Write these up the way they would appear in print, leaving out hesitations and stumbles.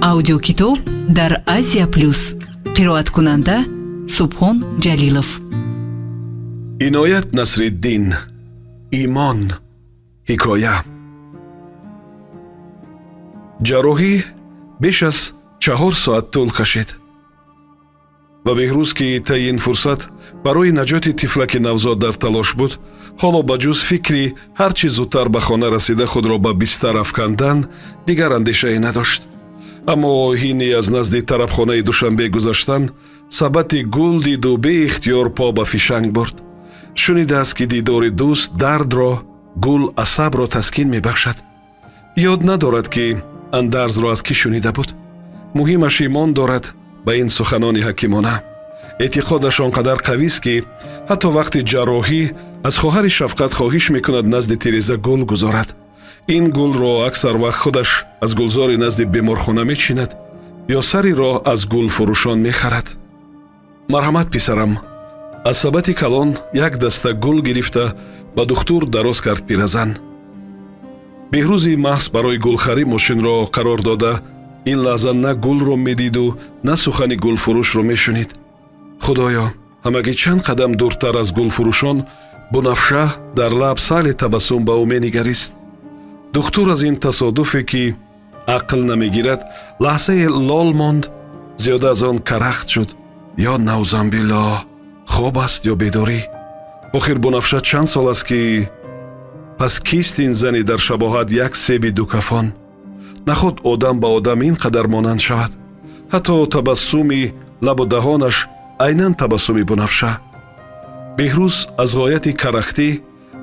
аудиокитоб дар Азия Плюс. қироаткунанда Субҳон Ҷалилов. иноят Насриддин. имон. ҳикоя. ҷарроҳӣ беш аз 4 соат тӯл кашид ва беҳрӯз ки таи ин фурсат барои наҷоти тифлаки навзод дар талош буд, ҳоло ба ҷуз фикри ҳар чӣ зудтар ба хона расида худро ба бистар афкандан дигар андешае надошт. аммо ҳини аз назди тарабхонаи Душанбе гузаштан сабати гул диду беихтиёр по ба фишанг бурд. шунидааст ки дидори дӯст дардро, гул асабро таскин мебахшад. ёд надорад ки андарзро аз кӣ шунида буд. муҳимаш имон дорад ба ин суханони ҳакимона. эътиқодаш он қадар қавист ки ҳатто вақти ҷарроҳӣ аз хоҳари шафқат хоҳиш мекунад назди тиреза гул гузорад. ин гулро аксар вақт худаш аз гулзори назди беморхона мечинад ё сари роҳ аз гулфурӯшон мехарад. марҳамат писарам, аз сабати калон як даста гул гирифта ба духтур дароз кард пиразан. беҳрӯзи маҳз барои гулхарӣ мошинро қарор дода ин лаҳза на гулро медиду, на сухани гулфурӯшро мешунид. худоё, ҳамагӣ чанд қадам дуртар аз гулфурӯшон бунафша дар лаб сали табассум ба ӯ менигарист. духтур аз ин тасодуфе ки ақл намегирад лаҳзае лол монд, зиёда аз он карахт шуд. ё наузанбилло, хоб аст ё бедорӣ. охир бунафша чанд сол аст ки... пас кист ин зани дар шабоҳат як себи дукафон? нахуд одам ба одам ин қадар монанд шавад. ҳатто табассуми лабу даҳонаш айнан табассуми бунафша. беҳрӯз аз ғояти карахтӣ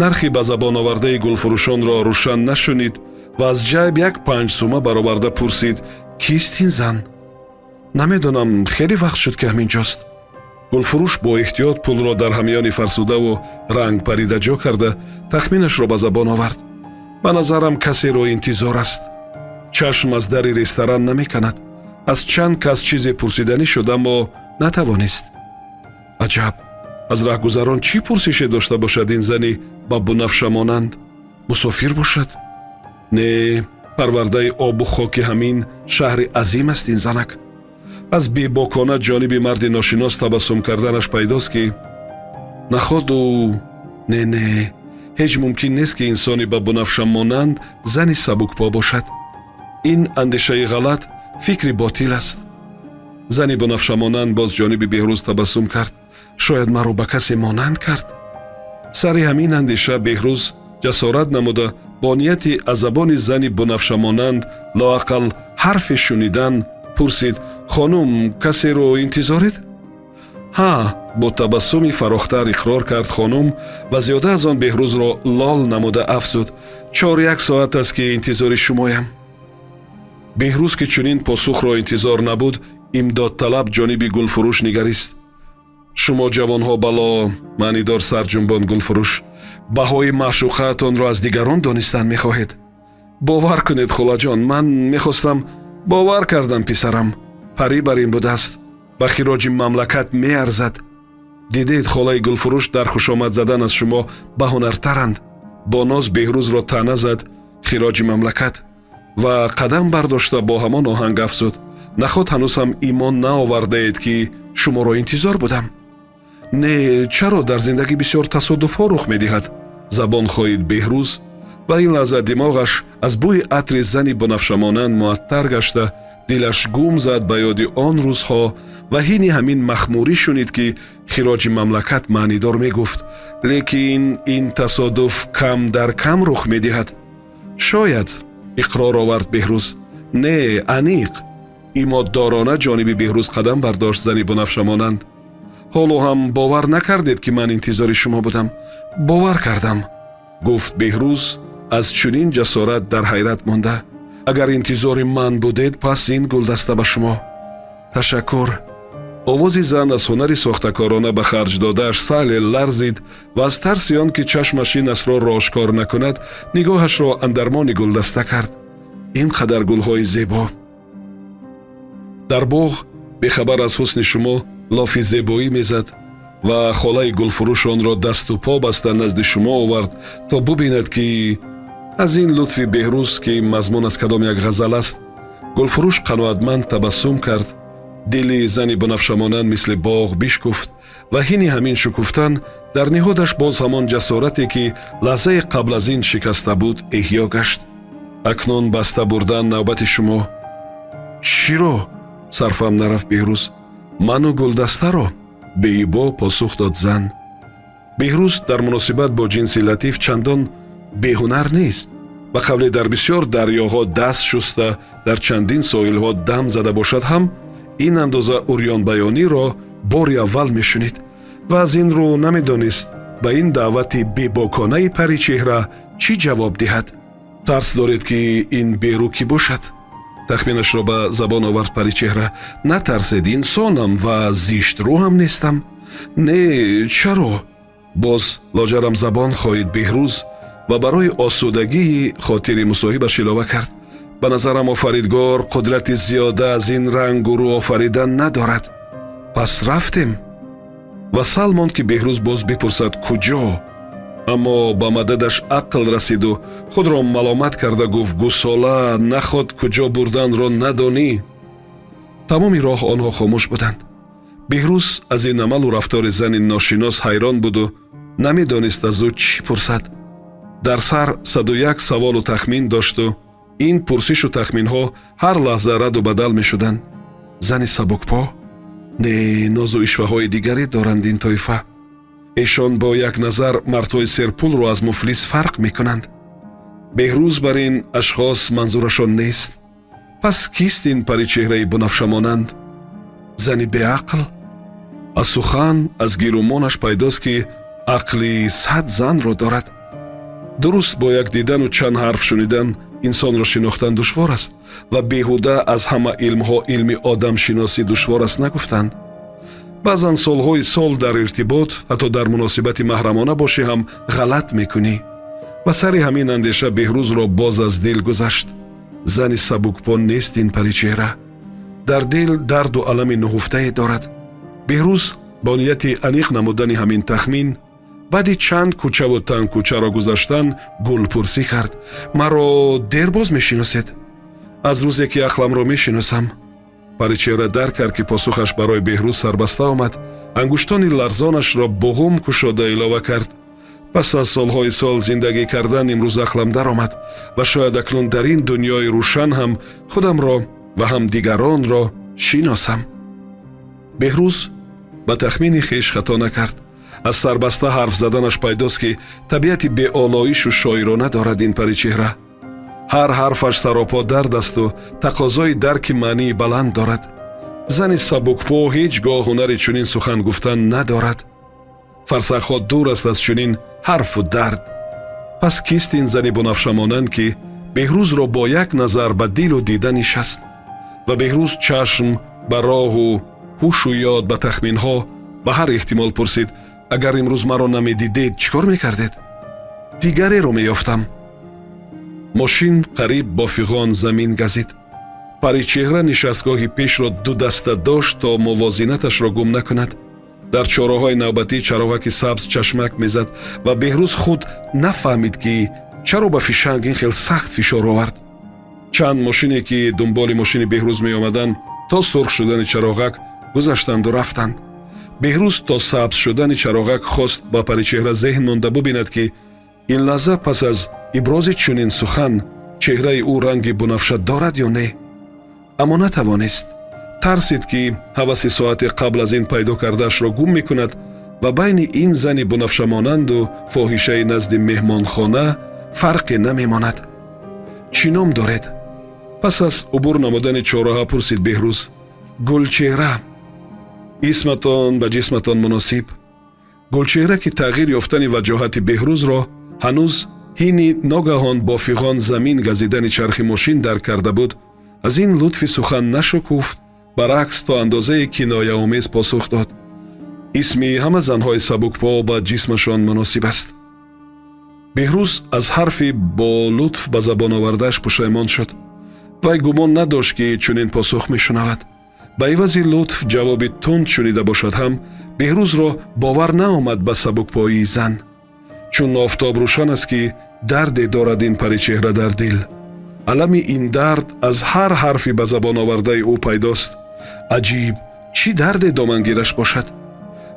нархи ба забон овардаи гулфурӯшонро рӯшан нашунид ва аз ҷайб як 5 сума бароварда пурсид: кист ин зан? намедонам, хеле вақт шуд ки ҳаминҷост. гулфурӯш бо эҳтиёт пулро дар ҳамёни фарсудаву рангпарида ҷо карда тахминашро ба забон овард. ба назарам касеро интизор аст. чашм аз дари ресторан намеканад. аз чанд кас чизе пурсиданӣ шуд, аммо натавонист. аҷаб, аз раҳгузарон чӣ пурсише дошта бошад ин зани ба бунафша монанд? мусофир бошад? не, парвардаи обу хоки ҳамин шаҳри азим аст ин занак. аз бебокона ҷониби марди ношинос табассум карданаш пайдост ки находу... не, ҳеҷ мумкин нест ки инсони ба бунафша монанд зани сабукпо бошад. ин андешаи ғалат, фикри ботил аст. зани бунафша монанд боз ҷониби беҳрӯз табассум кард. шояд маро ба касе монанд кард. сари ҳамин андеша беҳрӯз ҷасорат намуда бо нияти аз забони зани бунафша монанд лоақал ҳарфе шунидан пурсид: хонум, касеро интизоред? ҳа, бо табассуми фарохтар иқрор кард хонум ва зиёда аз он беҳрӯзро лол намуда афзуд: 4-1 соат аст ки интизори шумоям. беҳрӯз ки чунин посухро интизор набуд, имдодталаб ҷониби гулфурӯш нигарист. шумо ҷавонҳо бало, маънидор сарҷунбон гулфурӯш, баҳои маъшуқаатонро аз дигарон донистан мехоҳед. бовар кунед холаҷон, ман мехостам... бовар кардам писарам, парӣ бар ин будааст. ба хироҷи мамлакат меарзад. дидед холаи гулфурӯш дар хушомад задан аз шумо баҳонартаранд. бо ноз беҳрӯзро таъна зад хироҷи мамлакат ва қадам бардошта бо ҳамон оҳанг афзуд: наход ҳанӯзам имон наовардаед ки шуморо интизор будам. не, чаро дар зиндагӣ бисёр тасодуфҳо рух медиҳад. забон хоҳид беҳрӯз. ва ин лаҳза димоғаш аз бӯи атри зани бунафшамонанд муаттар гашта, дилаш гум зад ба ёди он рӯзҳо ва ҳини ҳамин махмурӣ шунид ки хироҷи мамлакат маънидор мегуфт. лекин ин тасодуф кам дар кам рух медиҳад. шояд, иқрор овард беҳрӯз. не, аниқ. имоддорона ҷониби беҳрӯз қадам бардошт зани бунафшамонанд. ҳоло ҳам бовар накардед ки ман интизори шумо будам? бовар кардам, гуфт беҳрӯз аз чунин ҷасорат дар ҳайрат монда. агар интизори ман будед, пас ин гулдаста ба шумо. ташаккур. овози зан аз ҳунари сохтакорона ба харҷ додааш саҳле ларзид ва аз тарси он ки чашмаш ин асрорро ошкор накунад, нигоҳашро андармони гулдаста кард. ин қадар гулҳои зебо. дар боғ бехабар аз ҳусни шумо лофи зебоӣ мезад ва холаи гулфурӯш онро дасту по баста назди шумо овард то бубинад ки аз ин лутфи беҳрӯз ки мазмун аз кадом як ғазал аст гулфурӯш қаноатманд табассум кард. дили зани бунафшамонанд мисли боғ бишкуфт ва ҳини ҳамин шукуфтан дар ниҳодаш боз ҳамон ҷасорате ки лаҳзаи қабл аз ин шикаста буд эҳьё гашт. акнун баста бурдан навбати шумо. чиро сарфам нарафт беҳрӯз? ману гулдастаро? беибо посух дод зан. беҳрӯз дар муносибат бо ҷинси латиф чандон беҳунар нест ва қабле дар бисёр дарёҳо даст шуста дар чандин соҳилҳо дам зада бошад ҳам ин андоза урёнбаёниро бори аввал мешунид ва аз ин рӯ намедонист ба ин даъвати бебоконаи паричеҳра чӣ ҷавоб диҳад. тарс доред ки ин берукӣ бошад? тахминашро ба забон овард паричеҳра. натарсед, инсонам ва зиштрӯҳам нестам. не, чаро? боз лоҷарам забон хоҳид беҳрӯз ва барои осудагии хотири мусоҳибаш илова кард. ба назарам офаридгор қудрати зиёда аз ин рангу рӯ офаридан надорад. пас рафтем. ва сал монд ки беҳрӯз боз бипурсад куҷо, аммо ба мададаш ақл расиду худро маломат карда гуфт гусола наход куҷо бурданро надонӣ. тамоми роҳ онҳо хомӯш буданд. беҳрӯз аз ин амалу рафтори зани ношинос ҳайрон буду намедонист аз ӯ чӣ пурсад. дар сар 101 саволу тахмин дошту ин пурсишу тахминҳо ҳар лаҳза раду бадал мешуданд. зани сабукпо? не, нозу ишваҳои дигаре доранд ин тоифа. эшон бо як назар мардҳои серпулро аз муфлис фарқ мекунанд. беҳрӯз бар ин ашхос манзурашон нест. пас кист ин паричеҳраи бунафшамонанд? зани беақл? аз сухан аз гирумонаш пайдост ки ақли 100 занро дорад. дуруст бо як дидану чанд ҳарф шунидан инсонро шинохтан душвор аст ва беҳуда аз ҳама илмҳо илми одамшиносӣ душвор аст нагуфтанд. баъзан солҳои сол дар иртибот ҳатто дар муносибати маҳрамона бошӣ ҳам ғалат мекунӣ. ва сари ҳамин андеша беҳрӯзро боз аз дил гузашт. зани сабукпо нест ин паричеҳра. дар дил дарду алами нуҳуфтае дорад. беҳрӯз бо нияти аниқ намудани ҳамин тахмин баъди чанд кӯчаву танкӯчаро гузаштан гулпурсӣ кард. маро дербоз мешиносед? аз рӯзе ки ақламро мешиносам. паричеҳра дарк кард ки посухаш барои беҳрӯз сарбаста омад. ангуштони ларзонашро буғум кушода илова кард. пас аз солҳои сол зиндагӣ кардан имрӯз ақлам даромад ва шояд акнун дар ин дуньёи рӯшан ҳам худамро ва ҳам дигаронро шиносам. беҳрӯз ба тахмини хеш хато накард. аз сарбаста ҳарф заданаш пайдост ки табиати беолоишу шоирона дорад ин паричеҳра. ҳар ҳарфаш саропо дард асту тақозои дарки маънии баланд дорад. зани сабукпо ҳеҷ гоҳ ҳунари чунин сухан гуфтан надорад. фарсахҳо дур аст аз чунин ҳарфу дард. пас кист ин зани бунафшамонанд ки беҳрӯзро бо як назар ба дилу дида нишаст ва беҳрӯз чашм ба роҳу ҳушу ёд ба тахминҳо ба ҳар эҳтимол пурсид. агар имрӯз маро намедидед чӣ кор мекардед? дигареро меёфтам. мошин қариб бо фиғон замин газид. паричеҳра нишастгоҳи пешро дудаста дошт то мувозинаташро гум накунад. дар чораҳои навбатӣ чароғаки сабз чашмак мезад ва беҳрӯз худ нафаҳмид ки чаро ба фишанг ин хел сахт фишор овард. чанд мошине ки дунболи мошини беҳрӯз меомаданд то сурх шудани чароғак гузаштанду рафтанд. беҳрӯз то сабз шудани чароғак хост ба паричеҳра зеҳн монда бубинад ки ин лаҳза пас аз ибрози чунин сухан чеҳраи ӯ ранги бунафша дорад ё не. аммо натавонист. тарсид ки ҳаваси соати қабл аз ин пайдо кардаашро гум мекунад ва байни ин зани бунафшамонанду фоҳишаи назди меҳмонхона фарқе намемонад. чӣ ном доред? пас аз убур намудани чораҳа пурсид беҳрӯз. гулчеҳра. исматон ба ҷисматон муносиб. гулчеҳра ки тағйир ёфтани ваҷоҳати беҳрӯзро ҳанӯз ҳини ногаҳон бо фиғон замин газидани чархи мошин дарк карда буд, аз ин лутфи сухан нашукуфт, баръакс то андозае кинояомез посух дод. исми ҳама занҳои сабукпо ба ҷисмашон муносиб аст. беҳрӯз аз ҳарфи бо лутф ба забон овардааш пушаймон шуд. вай гумон надошт ки чунин посух мешунавад. ба ивази лутф ҷавоби тунд шунида бошад ҳам беҳрӯзро бовар наомад ба сабукпоии зан. чун офтоб рӯшан аст ки дарде дорад ин паричеҳра дар дил. алами ин дард аз ҳар ҳарфи ба забон овардаи ӯ пайдост. аҷиб, чӣ дарде домангираш бошад.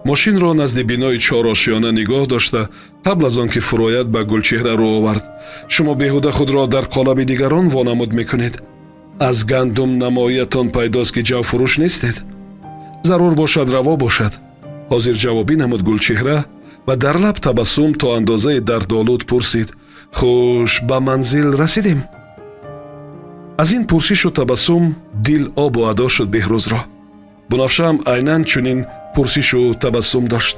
мошинро назди бинои чорошиёна нигоҳ дошта қабл аз он ки фурояд ба Гулчеҳра рӯ овард: шумо беҳуда худро дар қолаби дигарон вонамуд мекунед. аз гандум намоиятон пайдост ки ҷавфурӯш нестед. зарур бошад раво бошад. ҳозир ҷавобӣ намуд Гулчеҳра ва дар лаб табассум то андозаи дардолуд пурсид: хуш, ба манзил расидем? аз ин пурсишу табассум дил обу адо шуд Беҳрӯзро. бунафшаам айнан чунин пурсишу табассум дошт.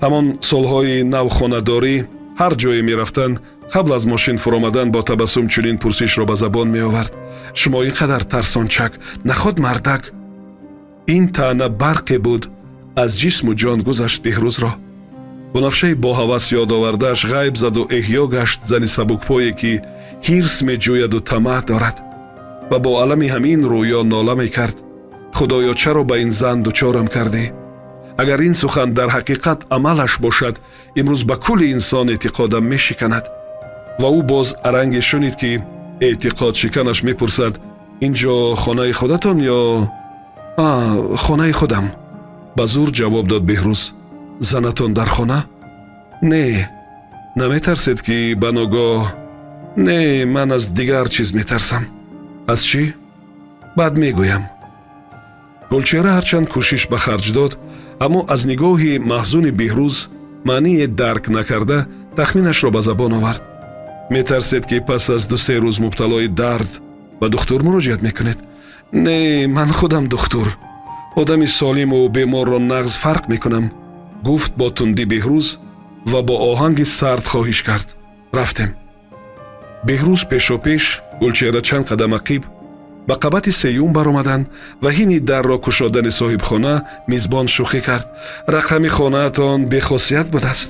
ҳамон солҳои навхонадорӣ ҳар ҷое мерафтанд, қабл аз мошин фуромадан бо табассум чунин пурсишро ба забон меовард: шумо ин қадар тарсончак, наход мардак? ин таъна барқе буд, аз ҷисму ҷон гузашт Беҳрӯзро. бунафшаи бо ҳавас ёдовардааш ғайб заду эҳьё гашт зани сабукпое ки ҳирс меҷӯяду тамаъ дорад ва бо алами ҳамин рӯё нола мекард: худоё, чаро ба ин зан дучорам кардӣ? агар ин сухан дар ҳақиқат амалаш бошад, имрӯз ба кулли инсон эътиқодам мешиканад. ва ӯ боз аранге шунид ки эътиқодшиканаш мепурсад: ин ҷо хонаи худатон ё? Хонаи худам. ба зур ҷавоб дод Беҳрӯз: занатон дар хона? Не, наметарсед ки ба ногоҳ? Не, ман аз дигар чиз метарсам. аз чӣ? баъд мегӯям. Гулчеҳра ҳарчанд кӯшиш ба харҷ дод, аммо аз нигоҳи маҳзуни Беҳрӯз маъние дарк накарда тахминашро ба забон овард. метарсед ки пас аз 2-3 рӯз мубталои дард ба духтур муроҷиат мекунед? Не, ман худам духтур. одами солиму беморро нағз фарқ мекунам, гуфт бо тундӣ Беҳрӯз ва бо оҳанги сард хоҳиш кард. рафтем. Беҳрӯз пешопеш, Гулчеҳра чанд қадам ақиб ба қабати сеюм баромаданд ва ҳини дарро кушодани соҳибхона мизбон шӯхӣ кард: рақами хонаатон бехосият будааст.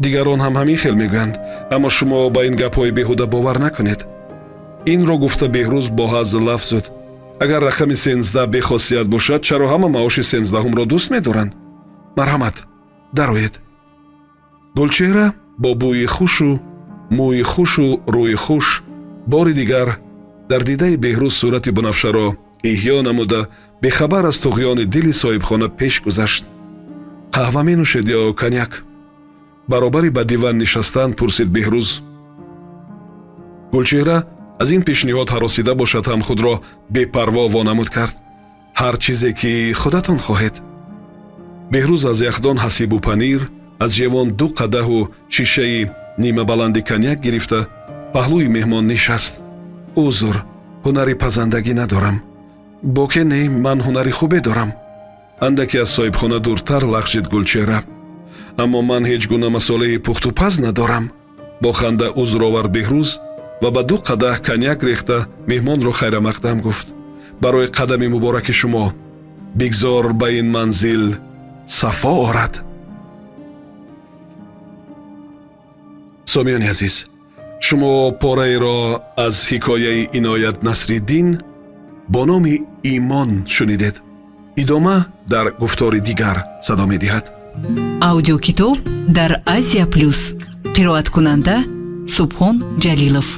дигарон ҳам ҳамин хел мегӯянд, аммо шумо ба ин гапҳои беҳуда бовар накунед. инро гуфта Беҳрӯз бо ҳазл лаф зуд: агар рақами 13 бехосият бошад, чаро ҳама маоши 13-умро дӯст медоранд? марҳамат, дароед. Гулчеҳра бо бӯи хушу, мӯи хушу рӯи хуш бори дигар дар дидаи Беҳрӯз сурати бунафшаро эҳьё намуда бехабар аз туғёни дили соҳибхона пеш гузашт. қаҳва менӯшед ё коньяк? баробари ба диван нишастан пурсид Беҳрӯз. Гулчеҳра аз ин пешниҳод ҳаросида бошад ҳам худро бепарво вонамуд кард: ҳар чизе ки худатон хоҳед. Беҳрӯз аз яхдон ҳасибу панир, аз ҷевон 2 қадаҳу шишаи нимабаланди коньяк гирифта паҳлӯи меҳмон нишаст. узр, ҳунари пазандагӣ надорам. боке не, ман ҳунари хубе дорам. андаке аз соҳибхона дуртар лағжид Гулчеҳра. аммо ман ҳеҷ гуна масолаи пухтупаз надорам. бо ханда узр овард Беҳрӯз ва ба 2 қадаҳ коньяк рехта меҳмонро хайрамақдам гуфт: барои қадами мубораки шумо бигзор ба ин манзил сафо орад. сомиёни азиз, шумо пораеро аз ҳикояи Иноят Насриддин бо номи Имон шунидед. идома дар гуфтори дигар садо медиҳад. аудиокитоб дар Азия Плюс. қироаткунанда Субҳон Ҷалилов.